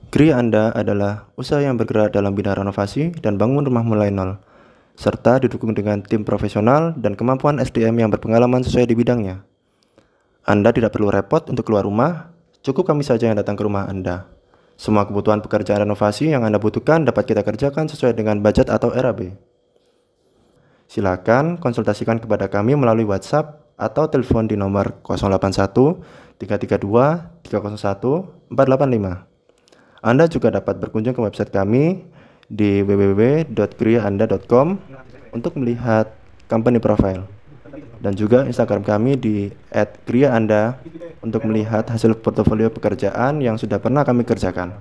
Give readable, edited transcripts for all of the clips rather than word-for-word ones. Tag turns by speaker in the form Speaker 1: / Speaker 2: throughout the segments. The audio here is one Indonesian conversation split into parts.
Speaker 1: Gria Anda adalah usaha yang bergerak dalam bidang renovasi dan bangun rumah mulai nol, serta didukung dengan tim profesional dan kemampuan SDM yang berpengalaman sesuai di bidangnya. Anda tidak perlu repot untuk keluar rumah, cukup kami saja yang datang ke rumah Anda. Semua kebutuhan pekerjaan renovasi yang Anda butuhkan dapat kita kerjakan sesuai dengan budget atau RAB. Silakan konsultasikan kepada kami melalui WhatsApp atau telepon di nomor 081 332 301 485. Anda juga dapat berkunjung ke website kami di www.griaanda.com untuk melihat company profile, dan juga Instagram kami di @griaanda untuk melihat hasil portofolio pekerjaan yang sudah pernah kami kerjakan.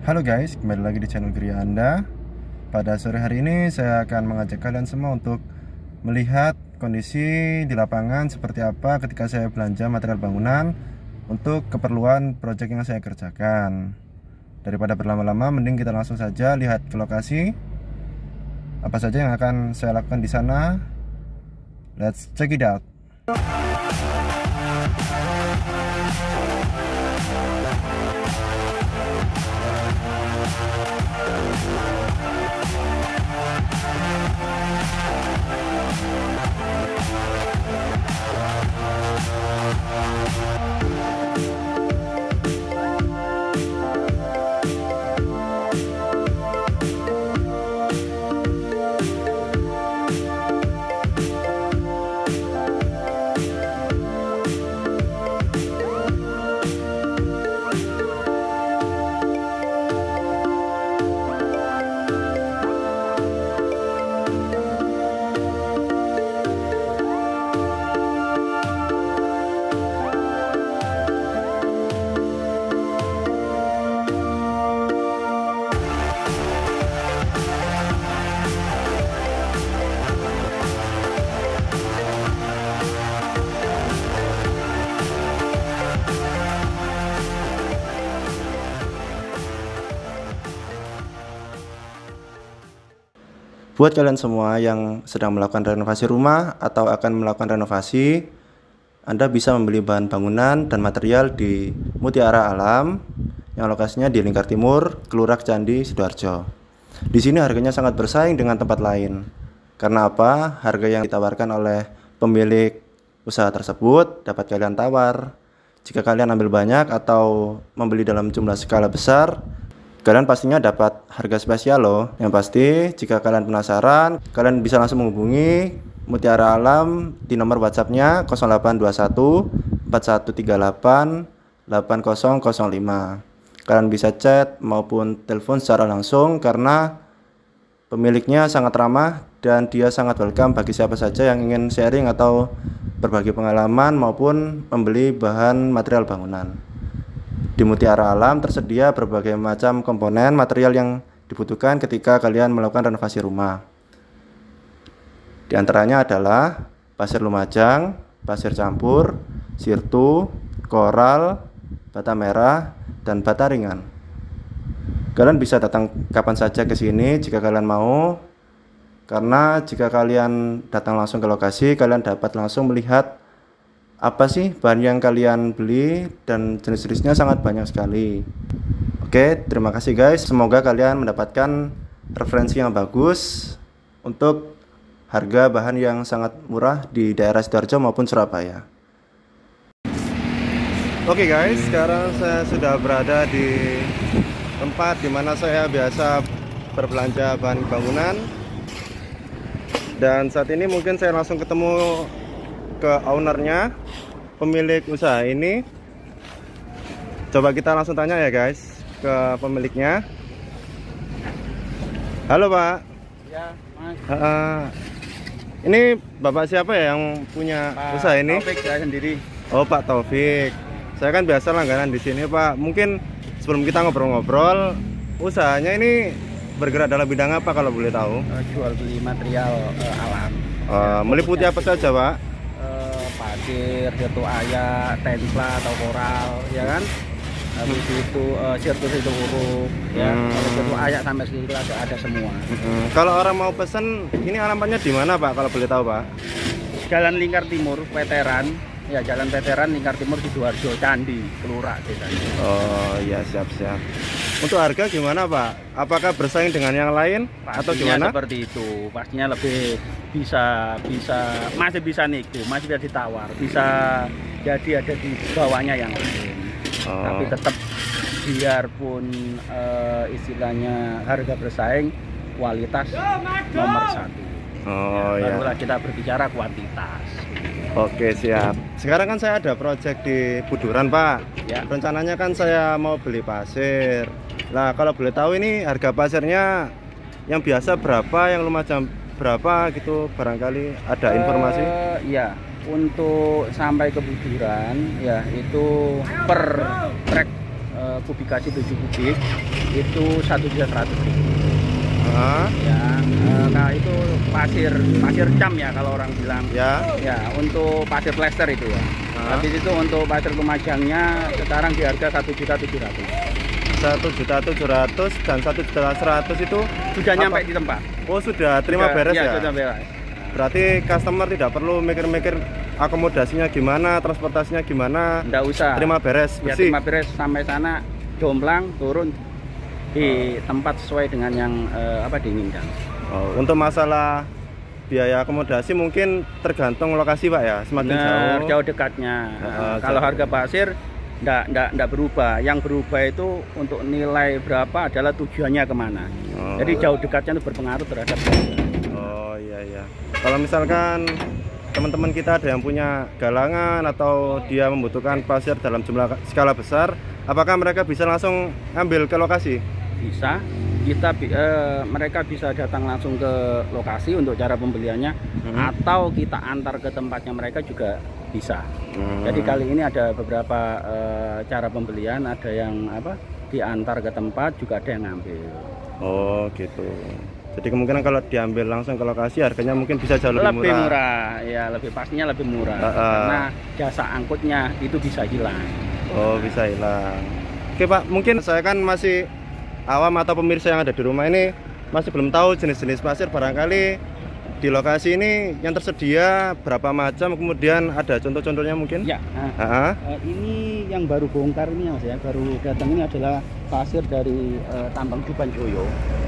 Speaker 1: Halo guys, kembali lagi di channel Gria Anda. Pada sore hari ini saya akan mengajak kalian semua untuk melihat kondisi di lapangan seperti apa ketika saya belanja material bangunan untuk keperluan proyek yang saya kerjakan. Daripada berlama-lama, mending kita langsung saja lihat ke lokasi. Apa saja yang akan saya lakukan di sana? Let's check it out. Buat kalian semua yang sedang melakukan renovasi rumah atau akan melakukan renovasi, Anda bisa membeli bahan bangunan dan material di Mutiara Alam yang lokasinya di Lingkar Timur, Kelurahan Candi, Sidoarjo. Di sini harganya sangat bersaing dengan tempat lain. Karena apa? Harga yang ditawarkan oleh pemilik usaha tersebut dapat kalian tawar. Jika kalian ambil banyak atau membeli dalam jumlah skala besar, kalian pastinya dapat harga spesial loh. Yang pasti, jika kalian penasaran, kalian bisa langsung menghubungi Mutiara Alam di nomor WhatsApp-nya 0821 4138 8005. Kalian bisa chat maupun telepon secara langsung karena pemiliknya sangat ramah dan dia sangat welcome bagi siapa saja yang ingin sharing atau berbagi pengalaman maupun membeli bahan material bangunan. Di Mutiara Alam tersedia berbagai macam komponen material yang dibutuhkan ketika kalian melakukan renovasi rumah. Di antaranya adalah pasir lumajang, pasir campur, sirtu, koral, bata merah, dan bata ringan. Kalian bisa datang kapan saja ke sini jika kalian mau, karena jika kalian datang langsung ke lokasi, kalian dapat langsung melihat apa sih bahan yang kalian beli dan jenis-jenisnya sangat banyak sekali. Oke, terima kasih guys. Semoga kalian mendapatkan referensi yang bagus untuk harga bahan yang sangat murah di daerah Sidoarjo maupun Surabaya. Oke guys, sekarang saya sudah berada di tempat dimana saya biasa berbelanja bahan bangunan. Dan saat ini mungkin saya langsung ketemu ke ownernya, pemilik usaha ini. Coba kita langsung tanya ya guys ke pemiliknya. Halo Pak.
Speaker 2: Ya Mas.
Speaker 1: Ini Bapak siapa ya yang punya usaha ini?
Speaker 2: Taufik, saya sendiri.
Speaker 1: Oh Pak Taufik. Saya kan biasa langganan di sini Pak. Mungkin sebelum kita ngobrol-ngobrol, usahanya ini bergerak dalam bidang apa kalau boleh tahu?
Speaker 2: Jual beli material alam.
Speaker 1: Meliputi apa saja Pak?
Speaker 2: Pasir, batu ayak, templa atau koral, ya kan? habis itu sirkus itu uruk, ya, habis itu ayak sampai segitu ada semua.
Speaker 1: Kalau orang mau pesen, ini alamatnya di mana Pak? Kalau boleh tahu Pak?
Speaker 2: Jalan Lingkar Timur, Veteran, ya Jalan Veteran Lingkar Timur Sidoarjo, Candi, Kelurahan desa.
Speaker 1: Oh iya, siap-siap. Untuk harga gimana Pak? Apakah bersaing dengan yang lain atau gimana?
Speaker 2: Seperti itu, pastinya lebih masih bisa nego, masih bisa ditawar, bisa jadi ada di bawahnya yang lain. Tapi tetap biarpun istilahnya harga bersaing, kualitas nomor satu. Barulah kita berbicara kuantitas.
Speaker 1: Oke, siap. Sekarang kan saya ada project di Buduran Pak.
Speaker 2: Ya.
Speaker 1: Rencananya kan saya mau beli pasir. Nah, kalau boleh tahu ini harga pasirnya yang biasa berapa, yang lumajang berapa gitu, barangkali ada informasi?
Speaker 2: Ya, untuk sampai ke Buduran ya itu per trek kubikasi 7 kubik itu 1.100.000. Ya, nah itu pasir cam ya kalau orang bilang. Ya. Ya, untuk pasir plester itu ya. Habis itu untuk pasir lumajangnya sekarang di harga 1.700.000. 1.700.000
Speaker 1: dan 1.100.000 itu
Speaker 2: sudah nyampe di tempat.
Speaker 1: Oh, sudah terima beres ya?
Speaker 2: Sudah beres.
Speaker 1: Berarti customer tidak perlu mikir-mikir akomodasinya gimana, transportasinya gimana.
Speaker 2: Enggak usah.
Speaker 1: Terima beres.
Speaker 2: Ya, terima beres sampai sana, jomplang, turun di tempat sesuai dengan yang diinginkan.
Speaker 1: Untuk masalah biaya akomodasi mungkin tergantung lokasi Pak ya, semakin
Speaker 2: jauh dekatnya. Kalau harga pasir enggak berubah. Yang berubah itu untuk nilai berapa adalah tujuannya kemana. Jadi jauh dekatnya itu berpengaruh terhadap harga.
Speaker 1: Oh iya. Kalau misalkan teman-teman kita ada yang punya galangan atau dia membutuhkan pasir dalam jumlah skala besar, apakah mereka bisa langsung ambil ke lokasi?
Speaker 2: Bisa. Mereka bisa datang langsung ke lokasi untuk cara pembeliannya, atau kita antar ke tempatnya mereka juga bisa. Jadi kali ini ada beberapa cara pembelian, ada yang diantar ke tempat, juga ada yang ngambil.
Speaker 1: Oh gitu. Jadi kemungkinan kalau diambil langsung ke lokasi harganya mungkin bisa jauh lebih
Speaker 2: murah. Ya, pastinya lebih murah. Karena jasa angkutnya itu bisa hilang.
Speaker 1: Oh, bisa hilang. Oke Pak, mungkin saya kan masih awam atau pemirsa yang ada di rumah ini masih belum tahu jenis-jenis pasir. Barangkali di lokasi ini yang tersedia berapa macam, kemudian ada contoh-contohnya mungkin?
Speaker 2: Ya. Ini yang baru bongkar ini Mas ya, baru datang ini adalah pasir dari tambang Jubanjoyo.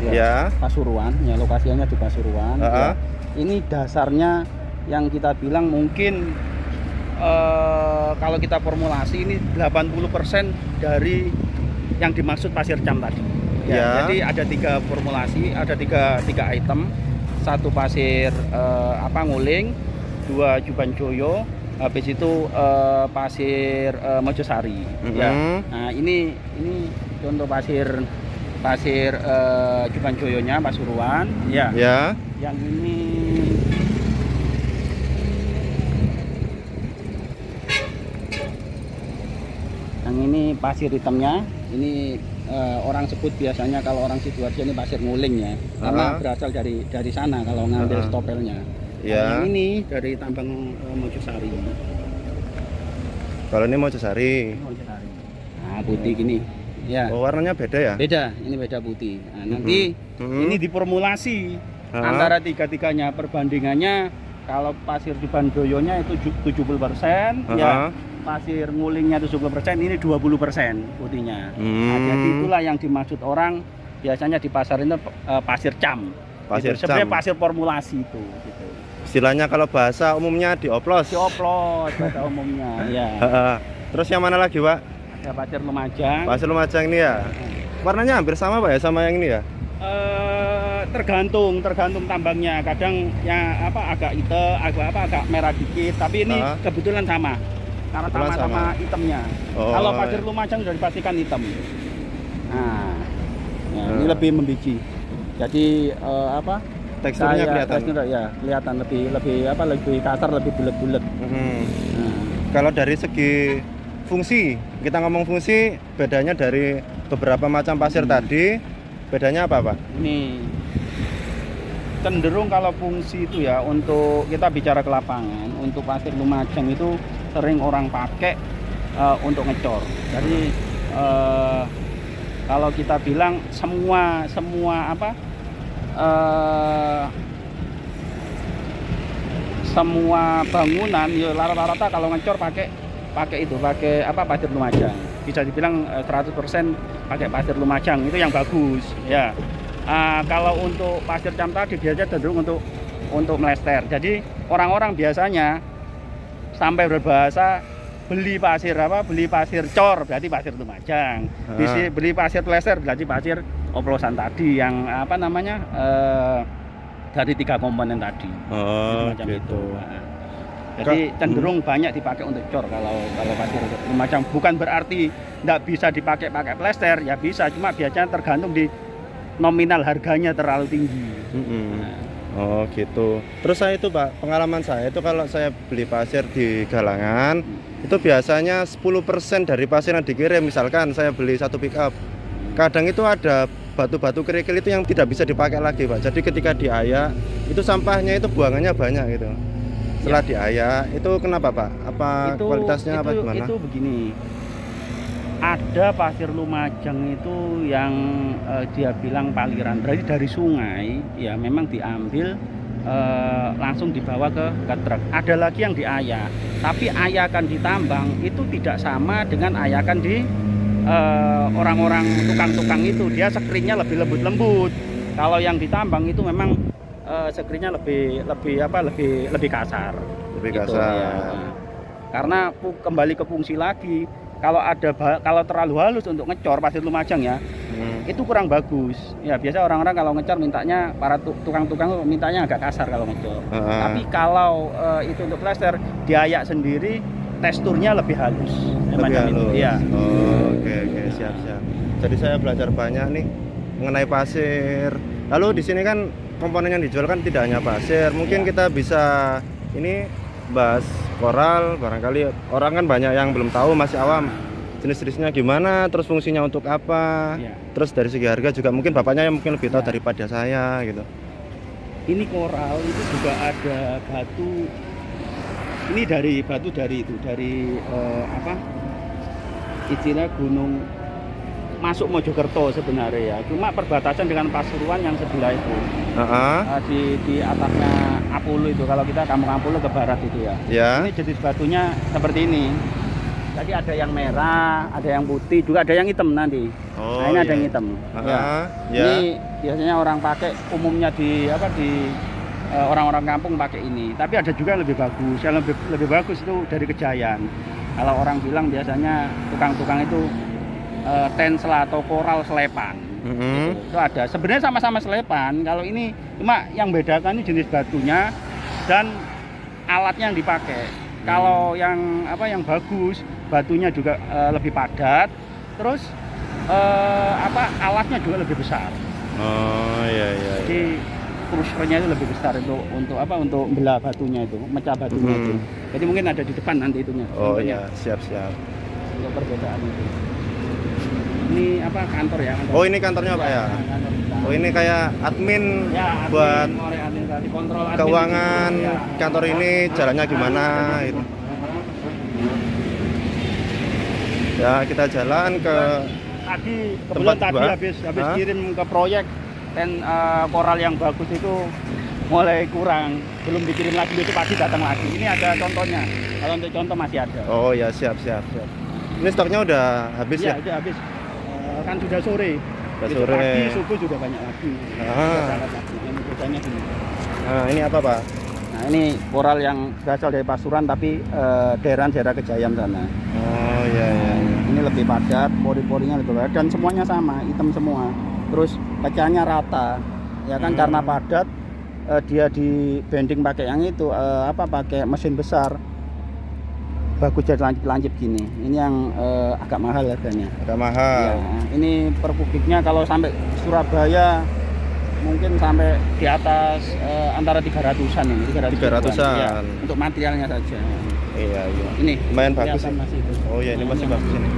Speaker 2: Ya. Pasuruan, ya lokasinya di Pasuruan. Ya. Ini dasarnya yang kita bilang mungkin kalau kita formulasi ini 80% dari yang dimaksud pasir cam tadi. Ya. Jadi ada 3 formulasi, ada tiga item. 1 pasir nguling, 2 Jubanjoyo, habis itu pasir Mojosari. Ya. Nah, ini contoh pasir Jubanjoyonya Pasuruan. Ya. Yang ini pasir hitamnya. Ini orang sebut biasanya kalau orang Sidoarjo ini pasir nguling ya, karena berasal dari sana kalau ngambil stopelnya. Yang ini dari tambang Mojosari.
Speaker 1: Kalau ini Mojosari.
Speaker 2: Nah, putih gini. Ya.
Speaker 1: Oh, warnanya beda ya?
Speaker 2: Beda, ini beda putih. Nah, nanti ini diformulasi antara tiga-tiganya, perbandingannya kalau pasir Jubanjoyonya itu 70%, ya. Pasir ngulingnya 70%, ini 20% putihnya. Nah, jadi itulah yang dimaksud orang biasanya di pasar ini pasir cam.
Speaker 1: Pasir
Speaker 2: gitu. Sebenarnya pasir formulasi itu. Gitu.
Speaker 1: Istilahnya kalau bahasa umumnya dioplos.
Speaker 2: Bahasa umumnya. Ya.
Speaker 1: Terus yang mana lagi Pak?
Speaker 2: Ada pasir Lumajang.
Speaker 1: Pasir Lumajang ini ya. Warnanya hampir sama Pak ya sama yang ini ya?
Speaker 2: Tergantung tambangnya. Kadang ya agak hitam, agak merah dikit. Tapi ini kebetulan sama. Karena sama hitamnya. Kalau pasir Lumajang sudah dipastikan hitam. Nah, ini lebih membiji. Jadi
Speaker 1: teksturnya kelihatan.
Speaker 2: Teksturnya ya kelihatan lebih kasar, lebih bulat-bulat.
Speaker 1: Kalau dari segi fungsi, kita ngomong fungsi, bedanya dari beberapa macam pasir tadi, bedanya apa Pak?
Speaker 2: Ini cenderung kalau fungsi itu ya, untuk kita bicara ke lapangan, untuk pasir Lumajang itu sering orang pakai untuk ngecor. Jadi kalau kita bilang semua apa semua bangunan ya rata-rata kalau ngecor pakai apa, pasir Lumajang. Bisa dibilang 100% pakai pasir Lumajang, itu yang bagus ya. Kalau untuk pasir cam tadi biasanya cenderung untuk melester. Jadi orang-orang biasanya sampai berbahasa beli pasir cor berarti pasir Lumajang. Beli pasir plester berarti pasir oplosan tadi yang apa namanya dari 3 komponen tadi. Macam
Speaker 1: gitu.
Speaker 2: itu. Jadi cenderung banyak dipakai untuk cor kalau pasir Lumajang. Bukan berarti tidak bisa dipakai plester, ya bisa, cuma biasanya tergantung di nominal harganya terlalu tinggi.
Speaker 1: Oh gitu. Terus saya itu Pak, pengalaman saya itu kalau saya beli pasir di galangan itu biasanya 10% dari pasir yang dikirim. Misalkan saya beli 1 pick up, kadang itu ada batu-batu kerikil itu yang tidak bisa dipakai lagi Pak. Jadi ketika diayak itu sampahnya itu buangannya banyak gitu. Setelah diayak itu kenapa Pak? Apa kualitasnya apa gimana?
Speaker 2: Itu begini, ada pasir Lumajang itu yang dia bilang paliran, berarti dari sungai ya memang diambil langsung dibawa ke truk. Ada lagi yang diayak, tapi ayakan ditambang itu tidak sama dengan ayakan di orang-orang tukang-tukang itu. Dia sekringnya lebih lembut-lembut. Kalau yang ditambang itu memang sekringnya lebih kasar. Lebih kasar. Ya. Karena kembali ke fungsi lagi. Kalau terlalu halus untuk ngecor pasir Lumajang ya, itu kurang bagus. Ya biasa orang-orang kalau ngecor mintanya, para tukang-tukang mintanya agak kasar kalau ngecor. Tapi kalau itu untuk plester diayak sendiri, teksturnya lebih halus.
Speaker 1: Lebih halus.
Speaker 2: Ya.
Speaker 1: Oke, siap. Jadi saya belajar banyak nih mengenai pasir. Lalu di sini kan komponen yang dijual kan tidak hanya pasir. Mungkin kita bisa ini bahas koral, barangkali orang kan banyak yang belum tahu, masih awam jenis-jenisnya gimana, terus fungsinya untuk apa, terus dari segi harga juga mungkin bapaknya yang mungkin lebih tahu daripada saya gitu.
Speaker 2: Ini koral itu juga ada batu, ini dari apa istilah gunung masuk Mojokerto sebenarnya ya, cuma perbatasan dengan Pasuruan yang sebelah itu. Di atasnya Apulu itu, kalau kita kampung Apulu ke barat itu ya. Ini jenis batunya seperti ini. Jadi ada yang merah, ada yang putih, juga ada yang hitam nanti. Nah ini ada yang hitam. Ini biasanya orang pakai umumnya di orang-orang kampung pakai ini. Tapi ada juga yang lebih bagus. Yang lebih bagus itu dari Kejayan. Kalau orang bilang biasanya tukang-tukang itu tensela atau koral selepan. Itu ada. Sebenarnya sama-sama selepan. Kalau ini cuma yang bedakan ini jenis batunya dan alatnya yang dipakai. Kalau yang bagus, batunya juga lebih padat. Terus alatnya juga lebih besar. Jadi crushernya itu lebih besar untuk belah batunya itu, mecah batunya itu. Jadi mungkin ada di depan nanti itunya.
Speaker 1: Siap.
Speaker 2: Untuk perbedaan itu. Ini kantor ya? Kantor.
Speaker 1: Oh ini kantornya Pak ya? Oh ini kayak admin ya, buat
Speaker 2: kontrol
Speaker 1: keuangan ya. Kantor ini jalannya gimana gitu. Ya kita jalan ke
Speaker 2: kebetulan tadi habis kirim ke proyek koral yang bagus itu mulai kurang, belum dikirim lagi, itu pagi datang lagi. Ini ada contohnya, kalau untuk contoh masih ada.
Speaker 1: Oh ya siap. Ini stoknya udah habis ya?
Speaker 2: Iya habis. Kan sudah sore. Pagi subuh sudah banyak lagi.
Speaker 1: Ini apa Pak?
Speaker 2: Nah ini koral yang berasal dari Pasuruan tapi daerah Kejayan sana.
Speaker 1: Oh iya.
Speaker 2: Ini lebih padat, pori-porinya lebih padat dan semuanya sama, hitam semua. Terus pecahnya rata, ya kan karena padat dia di bending pakai yang itu pakai mesin besar. Bagus jadi lancip gini. Ini yang agak mahal harganya.
Speaker 1: Agak mahal.
Speaker 2: Ya, ini per kubiknya kalau sampai Surabaya mungkin sampai di atas antara 300-an ini. 300-an. Ya, untuk materialnya saja.
Speaker 1: Iya.
Speaker 2: Ini
Speaker 1: lumayan bagus. Oh iya, ini masih bagus ini.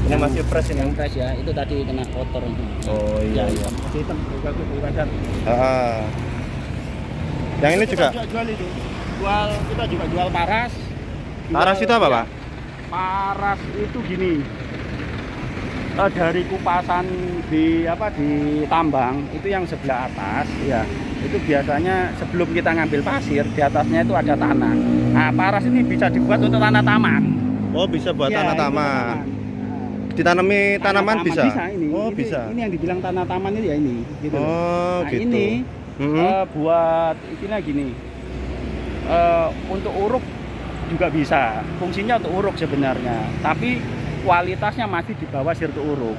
Speaker 1: Ini masih fresh ini.
Speaker 2: Yang fresh ya. Itu tadi kena kotor.
Speaker 1: Oh iya.
Speaker 2: Masih hitam, bagus wajar.
Speaker 1: Yang ini juga
Speaker 2: jual itu. Kita juga jual paras.
Speaker 1: Paras itu apa Pak?
Speaker 2: Paras itu gini. dari kupasan di tambang itu yang sebelah atas ya, itu biasanya sebelum kita ngambil pasir di atasnya itu ada tanah. Nah, paras ini bisa dibuat untuk tanah taman.
Speaker 1: Oh, bisa buat
Speaker 2: Ya,
Speaker 1: tanah
Speaker 2: ini
Speaker 1: taman.
Speaker 2: Nah,
Speaker 1: Ditanami
Speaker 2: tanah
Speaker 1: tanaman
Speaker 2: taman
Speaker 1: bisa?
Speaker 2: ini.
Speaker 1: Oh,
Speaker 2: ini,
Speaker 1: bisa.
Speaker 2: Ini yang dibilang tanah taman itu ya ini gitu.
Speaker 1: Oh,
Speaker 2: Nah,
Speaker 1: gitu.
Speaker 2: ini
Speaker 1: Mhm.
Speaker 2: buat isinya gini. Untuk uruk juga bisa. Fungsinya untuk uruk sebenarnya, tapi kualitasnya masih di bawah sirtu uruk.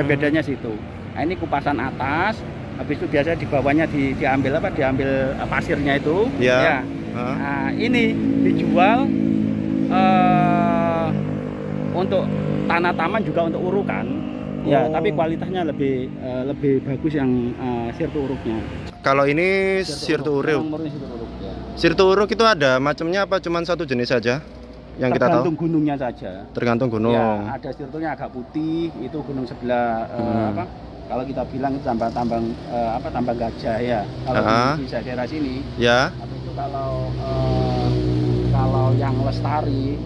Speaker 2: Bedanya situ. Nah, ini kupasan atas, habis itu biasanya di bawahnya diambil pasirnya itu.
Speaker 1: Ya.
Speaker 2: Ya. Nah, ini dijual untuk tanah taman juga untuk urukan. Ya, tapi kualitasnya lebih bagus yang sirtu uruknya.
Speaker 1: Kalau ini sirtu uruk.
Speaker 2: Memang murni sirtu uruk, ya.
Speaker 1: Sirtu uruk itu ada macamnya apa? Cuman satu jenis saja yang kita tahu?
Speaker 2: Tergantung gunungnya saja.
Speaker 1: Tergantung gunung.
Speaker 2: Ya, ada sirtunya agak putih, itu gunung sebelah kalau kita bilang itu tambang gajah ya. Kalau di daerah sini.
Speaker 1: Ya.
Speaker 2: Tapi itu kalau yang lestari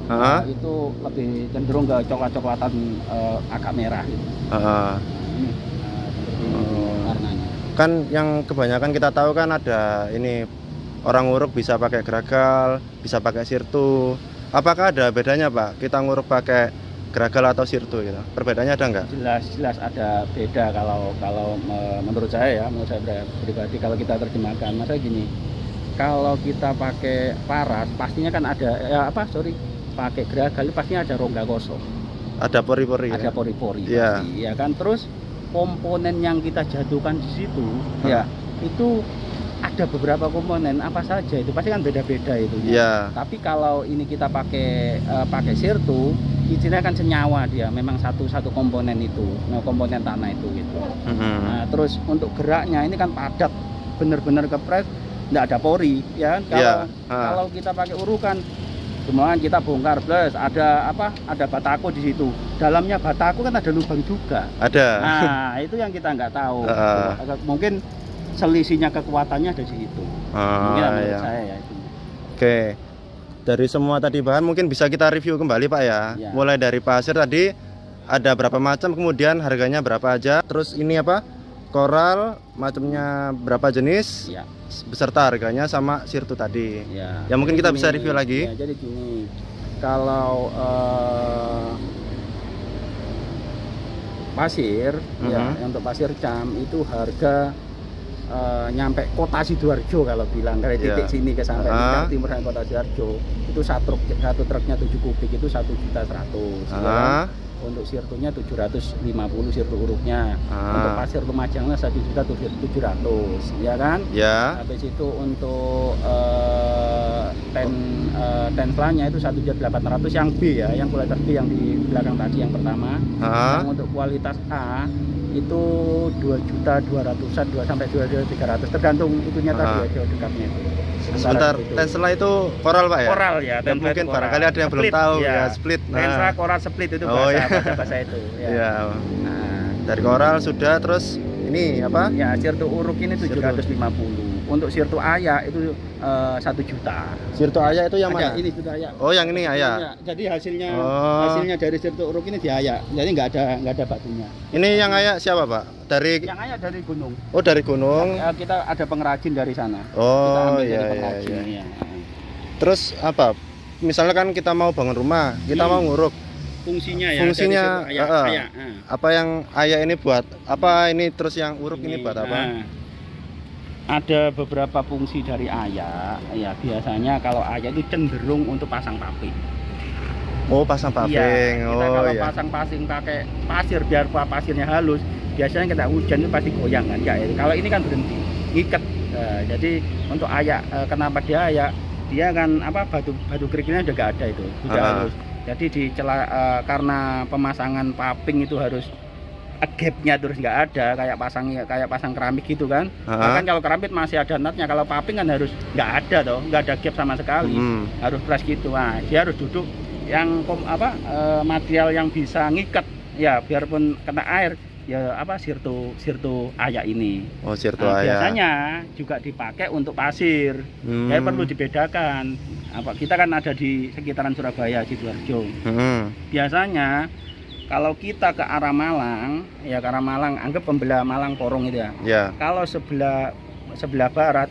Speaker 2: itu lebih cenderung ke coklat-coklatan agak merah gitu. Ini warnanya.
Speaker 1: Kan yang kebanyakan kita tahu kan ada ini orang nguruk bisa pakai geragal, bisa pakai sirtu. Apakah ada bedanya, Pak? Kita nguruk pakai geragal atau sirtu gitu. Perbedaannya ada nggak?
Speaker 2: Jelas ada beda kalau menurut saya pribadi kalau kita terjemahkan. Masa gini, kalau kita pakai paras pastinya kan ada pakai geragal pastinya ada rongga kosong.
Speaker 1: Ada pori-pori.
Speaker 2: Ada pori-pori
Speaker 1: ya.
Speaker 2: pasti, ya kan. Terus komponen yang kita jatuhkan di situ ya itu ada beberapa komponen apa saja itu pasti kan beda-beda itu ya. Tapi kalau ini kita pakai sirtu, izinnya kan senyawa dia, memang satu komponen itu, komponen tanah itu gitu. Nah, terus untuk geraknya ini kan padat, bener-bener kepres, nggak ada pori ya. Kalau kita pakai urukan, kemudian kita bongkar plus ada batako di situ. Dalamnya batako kan ada lubang juga.
Speaker 1: Ada.
Speaker 2: Nah, itu yang kita nggak tahu. Mungkin selisihnya kekuatannya ada di situ. Mungkin menurut saya ya itu.
Speaker 1: Oke. Dari semua tadi bahan mungkin bisa kita review kembali, Pak ya. Mulai dari pasir tadi ada berapa macam, kemudian harganya berapa aja. Terus ini apa? Koral macamnya berapa jenis? Beserta harganya sama sirtu tadi. Ya mungkin kita bisa review lagi.
Speaker 2: Ya, jadi gini. Kalau pasir untuk pasir cam itu harga nyampe kota Sidoarjo kalau bilang dari titik sini ke sampai di timur kota Sidoarjo itu satu truknya 7 kubik itu 1.100.000 ya. Untuk sirtunya 750 sirtu uruknya. Untuk pasir Lumajangnya 1.700.000 ya kan. Habis itu untuk tenselanya itu 1.800.000 yang B ya, yang kualitas B yang di belakang tadi yang pertama. Yang untuk kualitas A itu 2.200.000-an 2 sampai 2.300.000 tergantung itunya tadi ya, jauh dekatnya itu.
Speaker 1: Sebentar, Tesla itu koral, Pak ya?
Speaker 2: Koral ya,
Speaker 1: dan mungkin barangkali ada yang belum tahu ya, split.
Speaker 2: Tesla koral split itu bahasa itu ya.
Speaker 1: Nah, dari koral sudah, terus ini apa?
Speaker 2: Ya, sirtu uruk ini 750. Untuk sirtu aya itu 1 juta.
Speaker 1: Sirtu aya itu yang mana?
Speaker 2: Ini sirtu aya.
Speaker 1: Oh, yang ini aya.
Speaker 2: Jadi hasilnya dari sirtu uruk ini di aya. Jadi nggak ada batunya.
Speaker 1: Ini yang aya siapa, Pak?
Speaker 2: Yang aya dari gunung.
Speaker 1: Oh, dari gunung.
Speaker 2: Kita ada pengrajin dari sana.
Speaker 1: Oh,
Speaker 2: kita
Speaker 1: iya,
Speaker 2: dari pengrajin,
Speaker 1: iya. Terus apa? Misalnya kan kita mau bangun rumah, kita mau nguruk. Fungsinya aya. Apa yang aya ini buat apa ini, terus yang uruk ini buat apa?
Speaker 2: Ada beberapa fungsi dari aya. Ya, biasanya kalau aya itu cenderung untuk pasang paping.
Speaker 1: Oh, pasang paping.
Speaker 2: Kalau pasang pasing pakai pasir biar pasirnya halus, biasanya kita hujan itu pasti goyang kan. Kalau ini kan berhenti, ngiket. Jadi untuk aya, kenapa dia aya? Dia kan batu kerikilnya udah gak ada itu, sudah halus. Jadi karena pemasangan paping itu harus gapnya terus nggak ada, kayak pasang keramik gitu kan. Bahkan kalau keramik masih ada natnya, kalau paping kan harus nggak ada toh, nggak ada gap sama sekali, harus fresh gitu. Nah, dia harus duduk yang material yang bisa ngikat ya, biarpun kena air ya, sirtu aya ini.
Speaker 1: Oh, sirtu aya.
Speaker 2: Biasanya juga dipakai untuk pasir. Jadi perlu dibedakan. Kita kan ada di sekitaran Surabaya, Sidoarjo. Biasanya kalau kita ke arah Malang, ya ke arah Malang, anggap pembelah Malang Porong itu ya.
Speaker 1: Ya.
Speaker 2: Kalau sebelah barat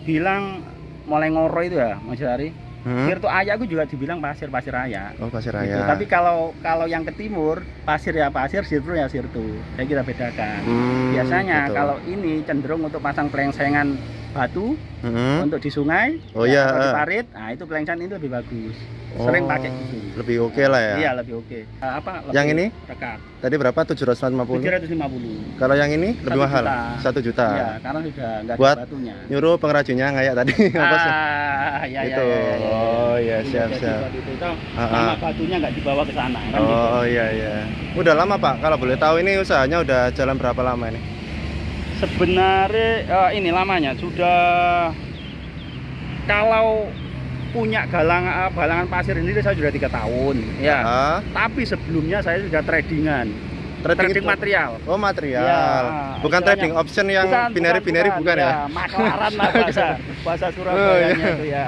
Speaker 2: bilang mulai Ngoro itu ya, Mas Hari. Sirtu Ayak aku juga dibilang pasir Ayak.
Speaker 1: Oh, Pasir
Speaker 2: Gitu.
Speaker 1: Ayak.
Speaker 2: Tapi kalau yang ke timur, pasir ya pasir, sirtu ya sirtu. Jadi kita bedakan. Biasanya
Speaker 1: gitu.
Speaker 2: kalau ini cenderung untuk pasang pelengsengan batu untuk di sungai,
Speaker 1: Oh
Speaker 2: ya,
Speaker 1: iya.
Speaker 2: atau di parit. Nah, itu pelengsengan itu lebih bagus. Sering pakai gitu.
Speaker 1: Lebih oke lah ya.
Speaker 2: Iya, lebih oke. Lebih
Speaker 1: Yang ini?
Speaker 2: rekat.
Speaker 1: Tadi berapa? 750.
Speaker 2: 750.
Speaker 1: Kalau yang ini lebih
Speaker 2: 1
Speaker 1: mahal.
Speaker 2: juta.
Speaker 1: 1 juta.
Speaker 2: Iya, karena sudah enggak
Speaker 1: Buat
Speaker 2: ada batunya.
Speaker 1: Nyuruh pengrajinnya kayak tadi.
Speaker 2: Ya,
Speaker 1: Itu. Oh iya, siap.
Speaker 2: Sama batunya nggak dibawa ke sana kan gitu.
Speaker 1: Oh iya. Udah lama Pak, kalau boleh tahu ini usahanya udah jalan berapa lama ini?
Speaker 2: Sebenarnya ini lamanya sudah, kalau punya balangan pasir ini saya sudah 3 tahun ya. Tapi sebelumnya saya sudah trading material.
Speaker 1: Oh, material.
Speaker 2: Ya,
Speaker 1: bukan trading option yang binary bukan ya?
Speaker 2: Maklaran lah bahasa Surabayanya itu ya.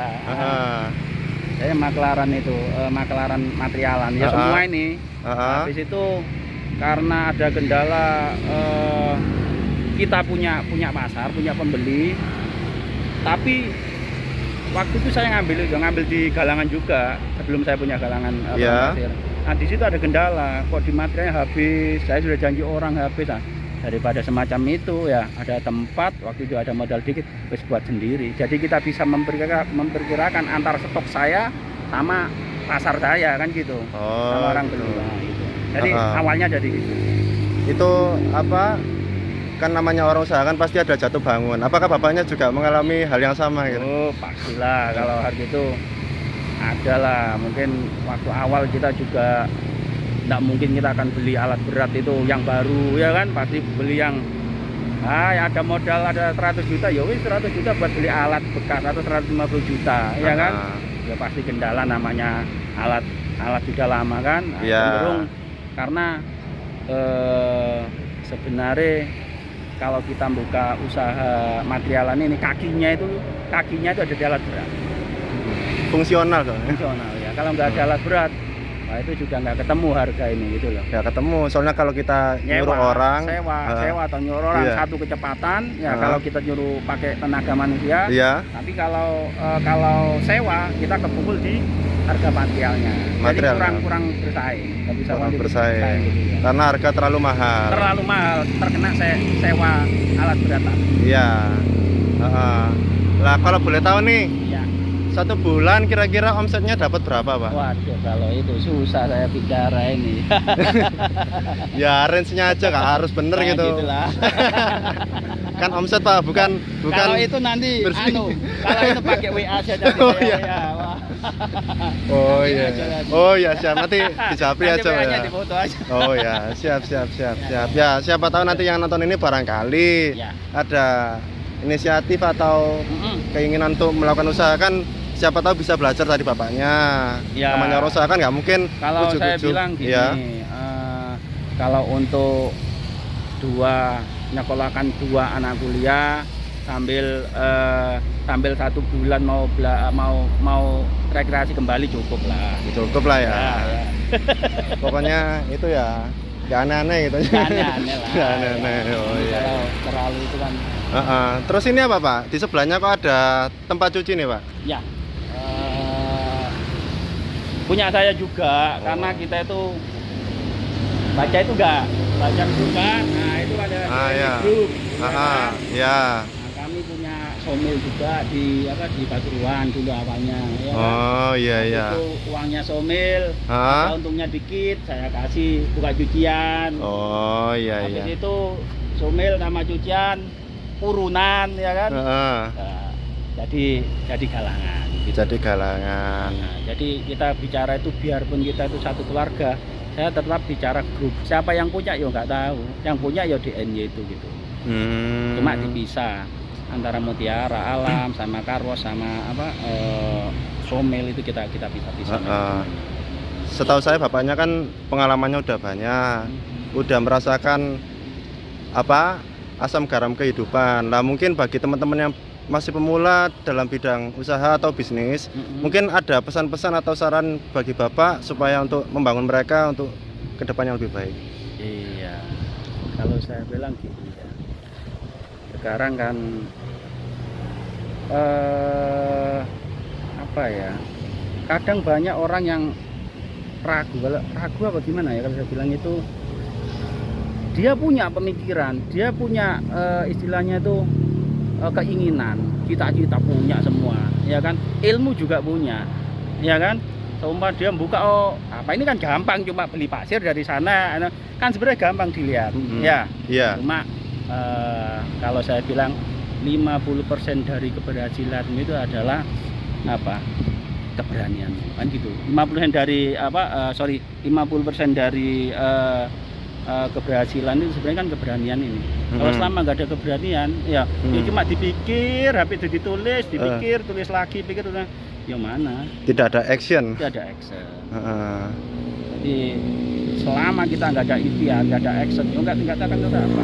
Speaker 2: Saya maklaran itu, maklaran materialan ya semua ini. Habis itu karena ada kendala, kita punya pasar, punya pembeli, tapi waktu itu saya ngambil di galangan juga sebelum saya punya galangan pasir. Nah di situ ada kendala, kok di materialnya habis, saya sudah janji orang habis. Nah, daripada semacam itu ya, ada tempat waktu itu ada modal dikit, wis buat sendiri. Jadi kita bisa memperkirakan antar stok saya sama pasar saya kan gitu, sama orang beli. Gitu. Jadi awalnya dari itu.
Speaker 1: Itu apa? Kan namanya orang usaha kan pasti ada jatuh bangun. Apakah bapaknya juga mengalami hal yang sama gitu?
Speaker 2: Oh pastilah, kalau hari itu adalah mungkin waktu awal kita juga tidak mungkin kita akan beli alat berat itu yang baru ya kan, pasti beli yang ya ada modal ada 100 juta ya wis 100 juta buat beli alat bekas atau 150 juta ya kan. Ya pasti kendala, namanya alat sudah lama kan. Cenderung karena sebenarnya kalau kita buka usaha materialan ini kakinya itu ada di alat berat.
Speaker 1: Fungsional
Speaker 2: ya. Kalau nggak ada alat berat, nah itu juga nggak ketemu harga ini gitu loh.
Speaker 1: Nggak ketemu, soalnya kalau kita nyuruh orang
Speaker 2: sewa atau nyuruh orang satu kecepatan ya. Kalau kita nyuruh pakai tenaga manusia, tapi kalau sewa kita kepukul di harga materialnya. Jadi kurang bersaing, nggak bisa bersaing gitu, ya.
Speaker 1: Karena harga terlalu mahal,
Speaker 2: terkena sewa alat berat.
Speaker 1: Iya. Lah kalau boleh tahu nih, satu bulan kira-kira omsetnya dapat berapa Pak?
Speaker 2: Waduh, kalau itu susah saya bicara ini.
Speaker 1: Ya range-nya aja, nggak harus bener gitu.
Speaker 2: Gitulah.
Speaker 1: Kan omset Pak, bukan.
Speaker 2: Kalau itu nanti kalau itu pakai WA saja.
Speaker 1: Oh iya siap, nanti dijapri aja
Speaker 2: ya. Dipoto aja.
Speaker 1: Oh ya, siap. Ya siapa tahu nanti yang nonton ini barangkali ada inisiatif atau keinginan untuk melakukan usaha, kan siapa tahu bisa belajar dari bapaknya. Namanya usaha kan nggak mungkin
Speaker 2: kalau saya bilang gini, kalau untuk nyekolahkan 2 anak kuliah sambil 1 bulan mau rekreasi kembali cukup lah ya. Pokoknya
Speaker 1: itu ya nggak aneh-aneh gitu.
Speaker 2: Aneh-aneh lah.
Speaker 1: Aneh-aneh.
Speaker 2: Kalau terlalu itu kan.
Speaker 1: Terus ini apa Pak? Di sebelahnya kok ada tempat cuci nih Pak? Ya.
Speaker 2: Punya saya juga, karena kita itu baca itu enggak juga. Nah itu ada grup. Kami punya somil juga di Pasuruan dulu awalnya. Itu uangnya somil, untungnya dikit, saya kasih buka cucian. Habis itu somil sama cucian urunan ya kan. Jadi galangan.
Speaker 1: Jadi galangan.
Speaker 2: Jadi kita bicara itu biarpun kita itu satu keluarga, saya tetap bicara grup. Siapa yang punya ya nggak tahu. Yang punya ya DNY itu gitu. Cuma dipisah antara Mutiara Alam sama Karwas sama somil itu kita pisah.
Speaker 1: Setahu saya bapaknya kan pengalamannya udah banyak, udah merasakan asam garam kehidupan. Nah mungkin bagi teman-teman yang masih pemula dalam bidang usaha atau bisnis, mungkin ada pesan-pesan atau saran bagi bapak supaya untuk membangun mereka untuk kedepannya lebih baik.
Speaker 2: Iya, kalau saya bilang gitu ya. Sekarang kan apa ya? Kadang banyak orang yang ragu apa gimana ya kalau saya bilang itu, dia punya pemikiran, dia punya istilahnya itu keinginan, cita-cita punya semua, ya kan? Ilmu juga punya, ya kan? Seumpama dia buka, oh apa ini kan gampang, cuma beli pasir dari sana, kan sebenarnya gampang dilihat, ya.
Speaker 1: Iya.
Speaker 2: Cuma kalau saya bilang 50% dari keberhasilan itu adalah apa? Keberanian, kan gitu. 50% dari 50% dari keberhasilan itu sebenarnya kan keberanian ini. Kalau selama nggak ada keberanian, ya cuma dipikir, habis itu ditulis, dipikir, tulis lagi, pikir, yang mana?
Speaker 1: Tidak ada action.
Speaker 2: Tidak ada action. Jadi selama kita nggak ada ikhtiar, nggak ada action, ya nggak akan ada apa.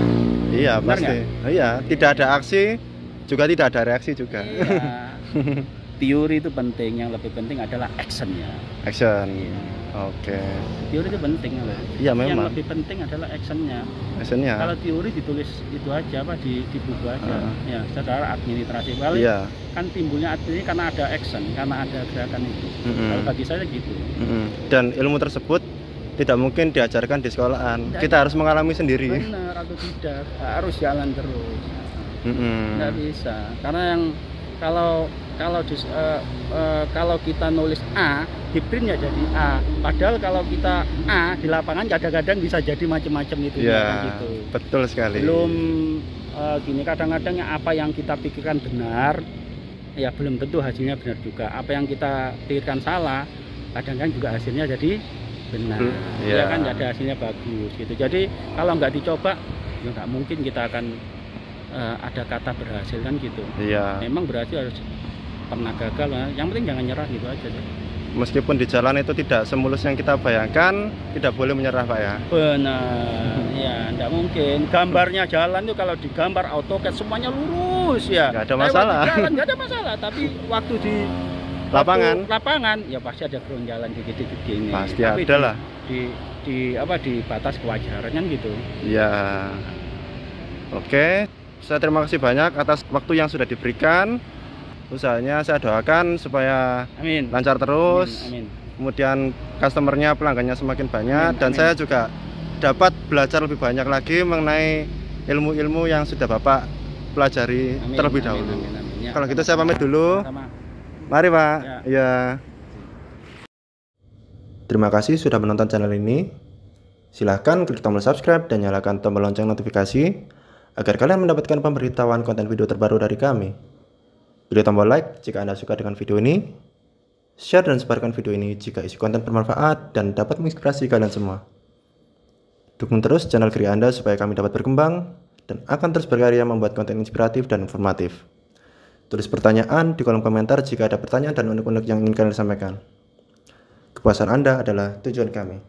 Speaker 1: Iya,
Speaker 2: benar
Speaker 1: pasti. Iya, tidak ada aksi, juga tidak ada reaksi juga.
Speaker 2: Iya. Teori itu penting, yang lebih penting adalah actionnya.
Speaker 1: Action.
Speaker 2: Iya.
Speaker 1: Oke.
Speaker 2: Teori itu penting,
Speaker 1: Iya memang.
Speaker 2: Yang lebih penting adalah actionnya.
Speaker 1: Actionnya.
Speaker 2: Kalau teori ditulis itu aja di buku aja, ya secara administrasi. Paling kan timbulnya ini karena ada action, karena ada gerakan itu. Kalau bagi saya gitu.
Speaker 1: Dan ilmu tersebut tidak mungkin diajarkan di sekolahan. Kita harus mengalami sendiri.
Speaker 2: Benar atau tidak, harus jalan terus. Nggak bisa, karena yang kalau kita nulis A, di print ya jadi A. Padahal kalau kita A di lapangan kadang-kadang bisa jadi macam-macam itu.
Speaker 1: Ya,
Speaker 2: gitu.
Speaker 1: Betul sekali.
Speaker 2: Belum gini, kadang-kadang apa yang kita pikirkan benar, ya belum tentu hasilnya benar juga. Apa yang kita pikirkan salah, kadang-kadang juga hasilnya jadi benar. Ya kan, ada hasilnya bagus gitu. Jadi kalau nggak dicoba, ya nggak mungkin kita akan ada kata berhasil kan gitu.
Speaker 1: Iya.
Speaker 2: Memang berhasil harus pernah gagal lah. Yang penting jangan nyerah gitu aja deh.
Speaker 1: Meskipun di jalan itu tidak semulus yang kita bayangkan, tidak boleh menyerah Pak ya.
Speaker 2: Benar. Ya, enggak mungkin. Gambarnya jalan itu kalau digambar AutoCAD semuanya lurus ya.
Speaker 1: Nggak ada masalah.
Speaker 2: Jalan nggak ada masalah. Tapi waktu di lapangan ya pasti ada keronjalan dikit-dikit gini.
Speaker 1: Pasti
Speaker 2: tapi
Speaker 1: ada lah.
Speaker 2: Di batas kewajaran kan gitu.
Speaker 1: Iya. Oke. Saya terima kasih banyak atas waktu yang sudah diberikan. Usahanya saya doakan supaya lancar terus.
Speaker 2: Amin.
Speaker 1: Kemudian customernya, pelanggannya semakin banyak. Dan saya juga dapat belajar lebih banyak lagi mengenai ilmu-ilmu yang sudah Bapak pelajari terlebih dahulu. Ya, kalau gitu saya pamit dulu. Mari Pak. Ya. Terima kasih sudah menonton channel ini. Silahkan klik tombol subscribe dan nyalakan tombol lonceng notifikasi agar kalian mendapatkan pemberitahuan konten video terbaru dari kami. Beri tombol like jika Anda suka dengan video ini, share dan sebarkan video ini jika isi konten bermanfaat dan dapat menginspirasi kalian semua. Dukung terus channel Kria Anda supaya kami dapat berkembang dan akan terus berkarya membuat konten inspiratif dan informatif. Tulis pertanyaan di kolom komentar jika ada pertanyaan dan unek-unek yang ingin kalian sampaikan. Kepuasan Anda adalah tujuan kami.